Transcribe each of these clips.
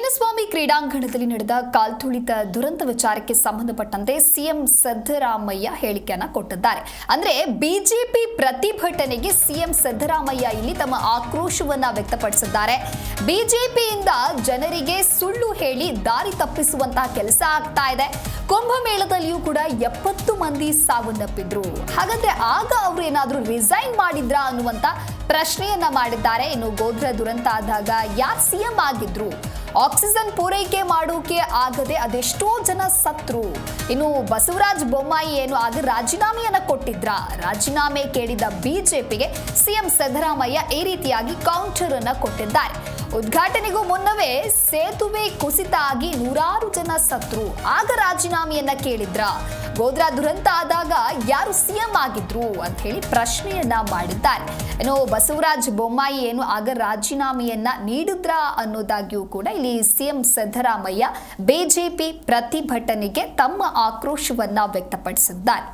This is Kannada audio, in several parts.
ಚಿನ್ನಸ್ವಾಮಿ ಕ್ರೀಡಾಂಗಣದಲ್ಲಿ ನಡೆದ ಕಾಲ್ತುಳಿತ ದುರಂತ ವಿಚಾರಕ್ಕೆ ಸಂಬಂಧಪಟ್ಟಂತೆ ಸಿಎಂ ಸಿದ್ದರಾಮಯ್ಯ ಹೇಳಿಕೆಯನ್ನ ಕೊಟ್ಟಿದ್ದಾರೆ. ಅಂದ್ರೆ ಬಿಜೆಪಿ ಪ್ರತಿಭಟನೆಗೆ ಸಿಎಂ ಸಿದ್ದರಾಮಯ್ಯ ಇಲ್ಲಿ ತಮ್ಮ ಆಕ್ರೋಶವನ್ನ ವ್ಯಕ್ತಪಡಿಸಿದ್ದಾರೆ. ಬಿಜೆಪಿಯಿಂದ ಜನರಿಗೆ ಸುಳ್ಳು ಹೇಳಿ ದಾರಿ ತಪ್ಪಿಸುವಂತಹ ಕೆಲಸ ಆಗ್ತಾ ಇದೆ. ಕುಂಭಮೇಳದಲ್ಲಿಯೂ ಕೂಡ 70 ಮಂದಿ ಸಾವನ್ನಪ್ಪಿದ್ರು. ಹಾಗಾದ್ರೆ ಆಗ ಅವರು ಏನಾದ್ರೂ ರಿಸೈನ್ ಮಾಡಿದ್ರಾ ಅನ್ನುವಂತ ಪ್ರಶ್ನೆಯನ್ನ ಮಾಡಿದ್ದಾರೆ. ಇನ್ನು ಗೋಧ್ರಾ ದುರಂತ ಆದಾಗ ಯಾರು ಸಿಎಂ ಆಗಿದ್ರು? ಆಕ್ಸಿಜನ್ ಪೂರೈಕೆ ಮಾಡೋಕೆ ಆಗದೆ ಅದೆಷ್ಟೋ ಜನ ಸತ್ರು. ಇನ್ನು ಬಸವರಾಜ ಬೊಮ್ಮಾಯಿ ಏನು ಆಗ ರಾಜೀನಾಮೆಯನ್ನ ಕೊಟ್ಟಿದ್ರ? ರಾಜೀನಾಮೆ ಕೇಳಿದ ಬಿಜೆಪಿಗೆ ಸಿಎಂ ಸಿದ್ದರಾಮಯ್ಯ ಈ ರೀತಿಯಾಗಿ ಕೌಂಟರ್ ಅನ್ನ ಕೊಟ್ಟಿದ್ದಾರೆ. ಉದ್ಘಾಟನೆಗೂ ಮುನ್ನವೇ ಸೇತುವೆ ಕುಸಿತ ಆಗಿ ನೂರಾರು ಜನ ಸತ್ರು. ಆಗ ರಾಜೀನಾಮೆಯನ್ನ ಕೇಳಿದ್ರ? ಗೋಧ್ರಾ ದುರಂತ ಆದಾಗ ಯಾರು ಸಿಎಂ ಆಗಿದ್ರು ಅಂತ ಹೇಳಿ ಪ್ರಶ್ನೆಯನ್ನ ಮಾಡಿದ್ದಾರೆ. ಇನ್ನು ಬಸವರಾಜ ಬೊಮ್ಮಾಯಿ ಏನು ಆಗ ರಾಜೀನಾಮೆಯನ್ನ ನೀಡಿದ್ರ ಅನ್ನೋದಾಗಿಯೂ ಕೂಡ ಇಲ್ಲಿ ಸಿಎಂ ಸಿದ್ದರಾಮಯ್ಯ ಬಿಜೆಪಿ ಪ್ರತಿಭಟನೆಗೆ ತಮ್ಮ ಆಕ್ರೋಶವನ್ನ ವ್ಯಕ್ತಪಡಿಸಿದ್ದಾರೆ.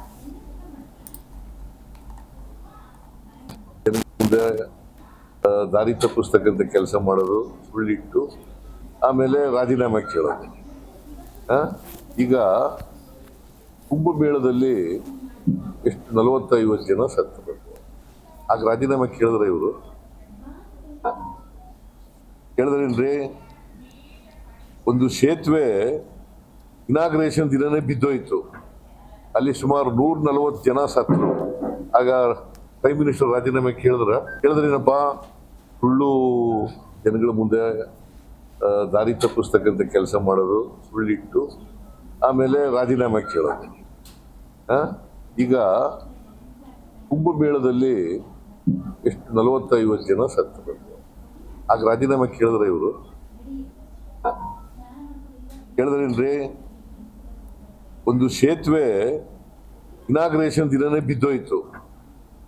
ದಾರಿ ತಪ್ಪಿಸ್ತಕ್ಕಂಥ ಕೆಲಸ ಮಾಡೋದು, ಸುಳ್ಳಿಟ್ಟು ಆಮೇಲೆ ರಾಜೀನಾಮೆ ಕೇಳೋದು. ಈಗ ಕುಂಭಮೇಳದಲ್ಲಿ ಎಷ್ಟು 40-50 ಜನ ಸತ್ತರು. ಆಗ ರಾಜೀನಾಮೆ ಕೇಳಿದ್ರೆ ಇವರು ಕೇಳಿದ್ರೇನ್ರಿ? ಒಂದು ಸೇತುವೆ ಇನಾಗ್ರೇಷನ್ ದಿನನೇ ಬಿದ್ದೋಯ್ತು, ಅಲ್ಲಿ ಸುಮಾರು 140 ಜನ ಸತ್ತರು. ಆಗ ಪ್ರೈಮ್ ಮಿನಿಸ್ಟರ್ ರಾಜೀನಾಮೆ ಕೇಳಿದ್ರೇನಪ್ಪ? ಸುಳ್ಳು ಜನಗಳ ಮುಂದೆ ದಾರಿ ತಪ್ಪಿಸ್ತಕ್ಕಂಥ ಕೆಲಸ ಮಾಡೋದು, ಸುಳ್ಳಿಟ್ಟು ಆಮೇಲೆ ರಾಜೀನಾಮೆ ಕೇಳೋದು. ಈಗ ಕುಂಭಮೇಳದಲ್ಲಿ ಎಷ್ಟು 40-50 ಜನ ಸತ್ತರು. ಆಗ ರಾಜೀನಾಮೆ ಕೇಳಿದ್ರೆ ಇವರು ಕೇಳಿದ್ರೇನ್ರಿ? ಒಂದು ಸೇತುವೆ ಇನಾಗ್ರೇಷನ್ ದಿನನೇ ಬಿದ್ದೋಯ್ತು,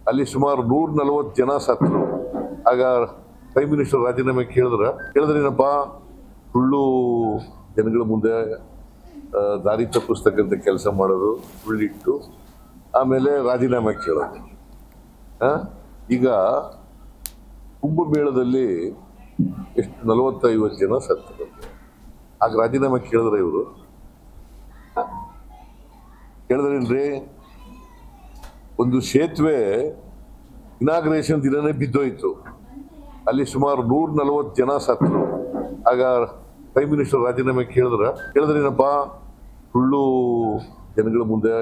ಅಲ್ಲಿ ಸುಮಾರು 140 ಜನ ಸತ್ತರು. ಆಗ ಪ್ರೈಮ್ ಮಿನಿಸ್ಟರ್ ರಾಜೀನಾಮೆ ಕೇಳಿದ್ರೇನಪ್ಪ? ಸುಳ್ಳು ಜನಗಳ ಮುಂದೆ ದಾರಿ ತಪ್ಪಿಸ್ತಕ್ಕಂಥ ಕೆಲಸ ಮಾಡೋದು, ಸುಳ್ಳಿಟ್ಟು ಆಮೇಲೆ ರಾಜೀನಾಮೆ ಕೇಳೋದು. ಈಗ ಕುಂಭಮೇಳದಲ್ಲಿ ಎಷ್ಟು 40-50 ಜನ ಸತ್ತರು. ಆಗ ರಾಜೀನಾಮೆ ಕೇಳಿದ್ರೆ ಇವರು ಕೇಳಿದ್ರೇನ್ರಿ? ಒಂದು ಸೇತುವೆ ಇನಾಗ್ರೇಷನ್ ದಿನನೇ ಬಿದ್ದೋಯ್ತು, ಅಲ್ಲಿ ಸುಮಾರು 140 ಜನ ಸತ್ತರು. ಆಗ ಪ್ರೈಮ್ ಮಿನಿಸ್ಟರ್ ರಾಜೀನಾಮೆ ಕೇಳಿದ್ರೇನಪ್ಪ? ಸುಳ್ಳು ಜನಗಳ ಮುಂದೆ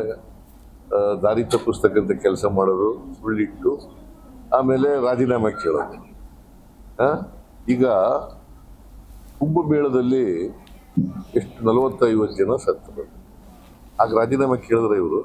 ದಾರಿ ತಪ್ಪಿಸ್ತಕ್ಕಂಥ ಕೆಲಸ ಮಾಡೋದು, ಸುಳ್ಳಿಟ್ಟು ಆಮೇಲೆ ರಾಜೀನಾಮೆ ಕೇಳೋದು. ಈಗ ಕುಂಭಮೇಳದಲ್ಲಿ ಎಷ್ಟು 40-50 ಜನ ಸತ್ತರು. ಆಗ ರಾಜೀನಾಮೆ ಕೇಳಿದ್ರೆ ಇವರು